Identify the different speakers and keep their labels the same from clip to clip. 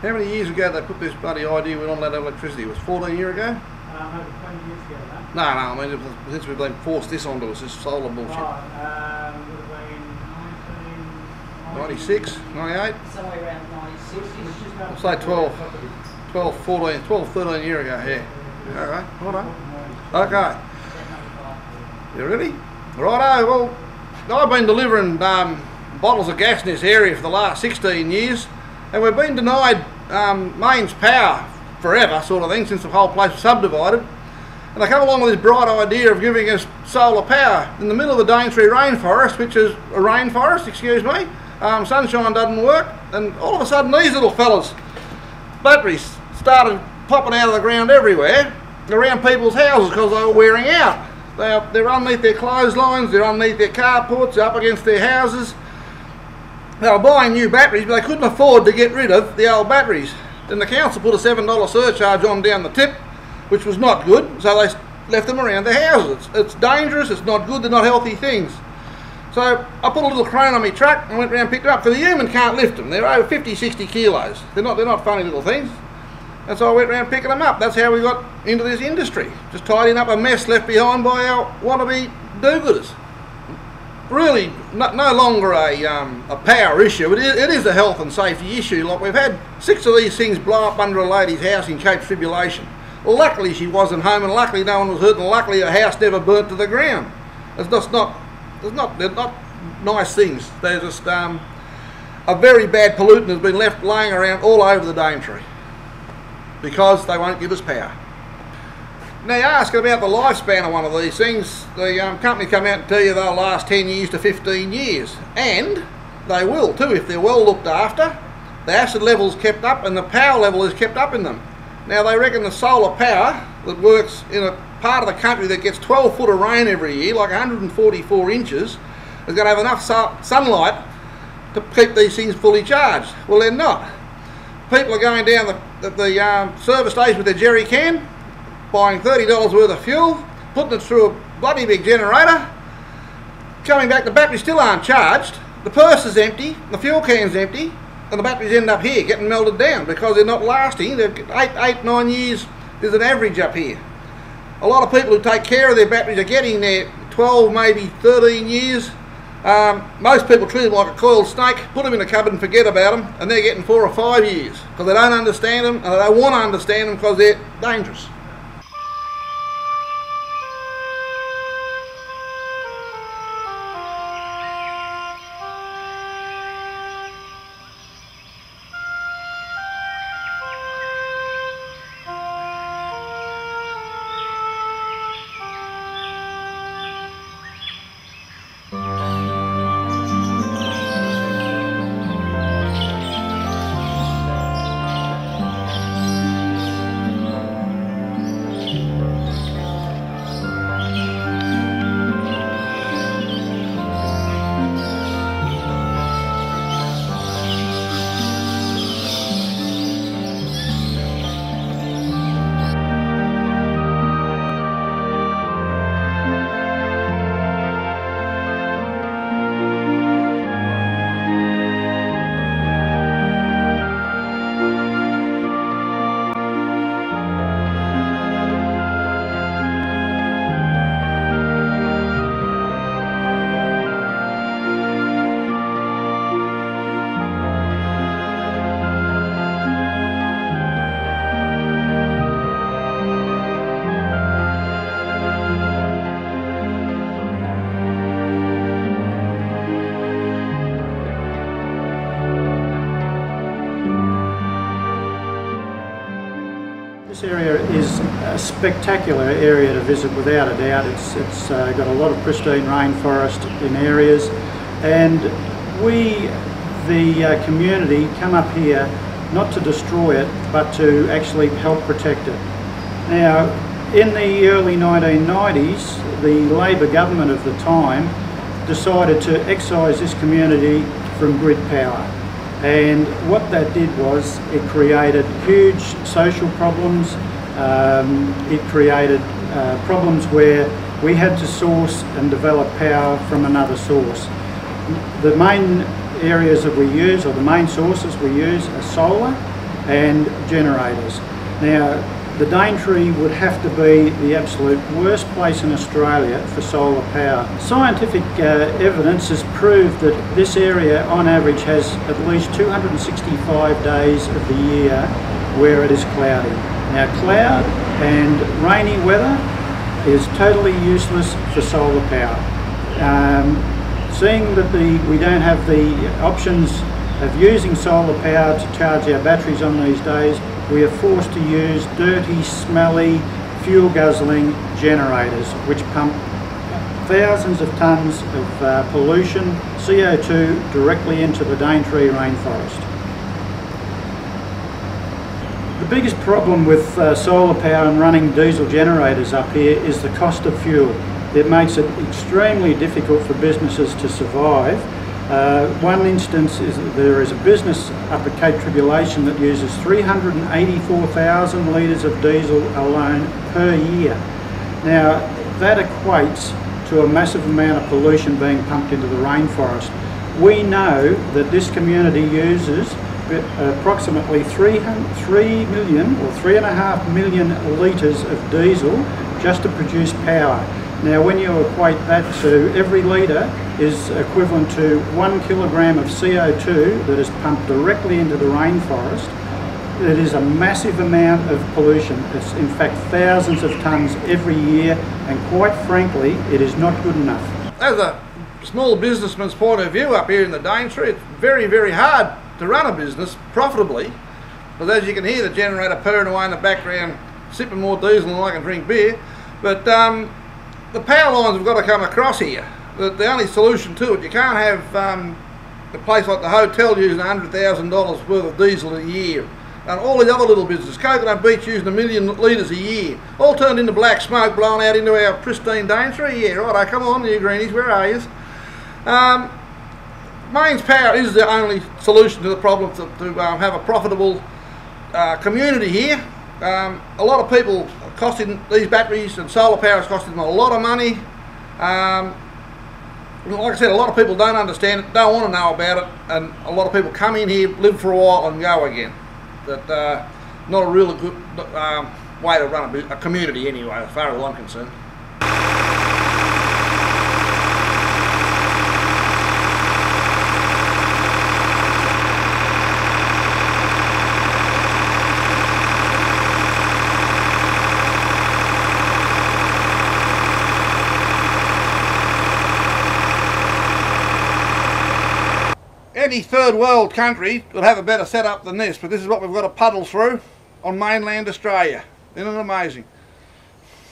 Speaker 1: How many years ago they put this bloody idea we don't let electricity? It was 14 years ago?
Speaker 2: Over 20 years ago, that.
Speaker 1: No, I mean, since we've been forced this onto us, this solar bullshit.
Speaker 2: Would have been
Speaker 1: 96, 98?
Speaker 3: Somewhere around 96.
Speaker 1: I'll say 13 years ago, yeah. Okay, hold on. Okay. You ready? Righto, well, I've been delivering bottles of gas in this area for the last 16 years, and we've been denied mains power forever, sort of thing, since the whole place was subdivided. And they come along with this bright idea of giving us solar power in the middle of the Daintree rainforest, which is a rainforest, excuse me. Sunshine doesn't work, and all of a sudden these little fellas, batteries, started popping out of the ground everywhere around people's houses because they were wearing out. They're underneath their clotheslines, they're underneath their carports, they're up against their houses. They were buying new batteries, but they couldn't afford to get rid of the old batteries. Then the council put a $7 surcharge on down the tip, which was not good, so they left them around their houses. It's dangerous, it's not good, they're not healthy things. So I put a little crane on my truck and went round and picked them up, because the human can't lift them. They're over 50, 60 kilos. They're not funny little things. And so I went round picking them up. That's how we got into this industry. Just tidying up a mess left behind by our wannabe do-gooders. Really, no longer a power issue. It is a health and safety issue. Like, we've had 6 of these things blow up under a lady's house in Cape Tribulation. Well, luckily she wasn't home, and luckily no one was hurt, and luckily her house never burnt to the ground. They're not nice things. They're just a very bad pollutant has been left laying around all over the Daintree because they won't give us power. Now, you ask about the lifespan of one of these things. The company come out and tell you they'll last 10 years to 15 years, and they will too if they're well looked after. The acid level's kept up and the power level is kept up in them. Now, they reckon the solar power that works in a part of the country that gets 12 foot of rain every year, like 144 inches, is going to have enough sunlight to keep these things fully charged. Well, they're not. People are going down the service station with their jerry can, buying $30 worth of fuel, putting it through a bloody big generator, coming back, the batteries still aren't charged, the purse is empty, the fuel can's empty, and the batteries end up here getting melted down because they're not lasting. They're 9 years is an average up here. A lot of people who take care of their batteries are getting their 12, maybe 13 years. Most people treat them like a coiled snake, put them in a cupboard and forget about them, and they're getting 4 or 5 years because they don't understand them, and they don't want to understand them because they're dangerous.
Speaker 2: This area is a spectacular area to visit without a doubt. It's got a lot of pristine rainforest in areas, and we, the community, come up here not to destroy it but to actually help protect it. Now, in the early 1990s, the Labor government of the time decided to excise this community from grid power. And what that did was it created huge social problems. It created problems where we had to source and develop power from another source. The main areas that we use, or the main sources we use, are solar and generators. Now, the Daintree would have to be the absolute worst place in Australia for solar power. Scientific evidence has proved that this area on average has at least 265 days of the year where it is cloudy. Now, cloud and rainy weather is totally useless for solar power. Seeing that we don't have the options of using solar power to charge our batteries on these days, we are forced to use dirty, smelly, fuel-guzzling generators which pump thousands of tonnes of pollution, CO2, directly into the Daintree rainforest. The biggest problem with solar power and running diesel generators up here is the cost of fuel. It makes it extremely difficult for businesses to survive. One instance is that there is a business up at Cape Tribulation that uses 384,000 litres of diesel alone per year. Now, that equates to a massive amount of pollution being pumped into the rainforest. We know that this community uses approximately 3 million or 3.5 million litres of diesel just to produce power. Now, when you equate that to every litre is equivalent to 1 kilogram of CO2 that is pumped directly into the rainforest, it is a massive amount of pollution. It's in fact thousands of tonnes every year, and quite frankly, it is not good enough.
Speaker 1: As a small businessman's point of view up here in the Daintree, it's very, very hard to run a business profitably, because as you can hear the generator purring away in the background, sipping more diesel than I can drink beer. But the power lines have got to come across here. The only solution to it, you can't have a place like the hotel using $100,000 worth of diesel a year, and all these other little businesses, Coconut Beach using 1 million litres a year, all turned into black smoke blowing out into our pristine Daintree. Yeah, righto, come on you greenies, where are you? Mains power is the only solution to the problem to have a profitable community here. A lot of people costing these batteries, and solar power is costing them a lot of money. Like I said, a lot of people don't understand it, don't want to know about it, and a lot of people come in here, live for a while and go again. That not a really good way to run a community anyway, as far as I'm concerned. Any third world country would have a better setup than this, but this is what we've got to puddle through on mainland Australia. Isn't it amazing?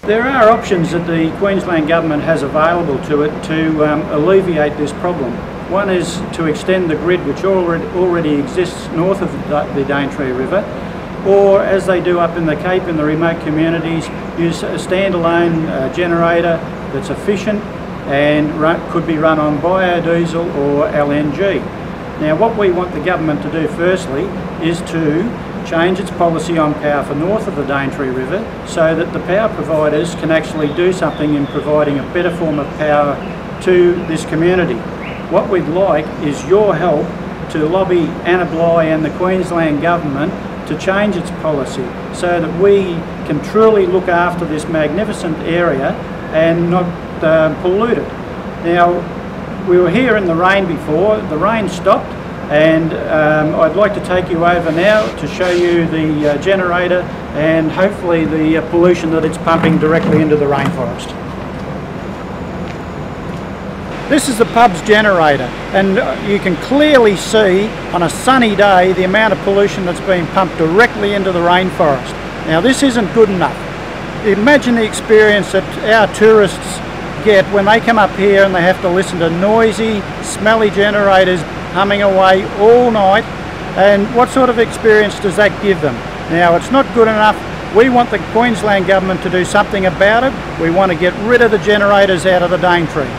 Speaker 2: There are options that the Queensland Government has available to it to alleviate this problem. One is to extend the grid which already exists north of the Daintree River, or as they do up in the Cape in the remote communities, use a standalone generator that's efficient and could be run on biodiesel or LNG. Now, what we want the government to do firstly is to change its policy on power for north of the Daintree River so that the power providers can actually do something in providing a better form of power to this community. What we'd like is your help to lobby Anna Bligh and the Queensland Government to change its policy so that we can truly look after this magnificent area and not pollute it. Now, we were here in the rain before, the rain stopped, and I'd like to take you over now to show you the generator and hopefully the pollution that it's pumping directly into the rainforest. This is the pub's generator, and you can clearly see on a sunny day the amount of pollution that's being pumped directly into the rainforest. Now, this isn't good enough. Imagine the experience that our tourists get when they come up here and they have to listen to noisy, smelly generators humming away all night, and what sort of experience does that give them? Now, it's not good enough. We want the Queensland Government to do something about it. We want to get rid of the generators out of the Daintree.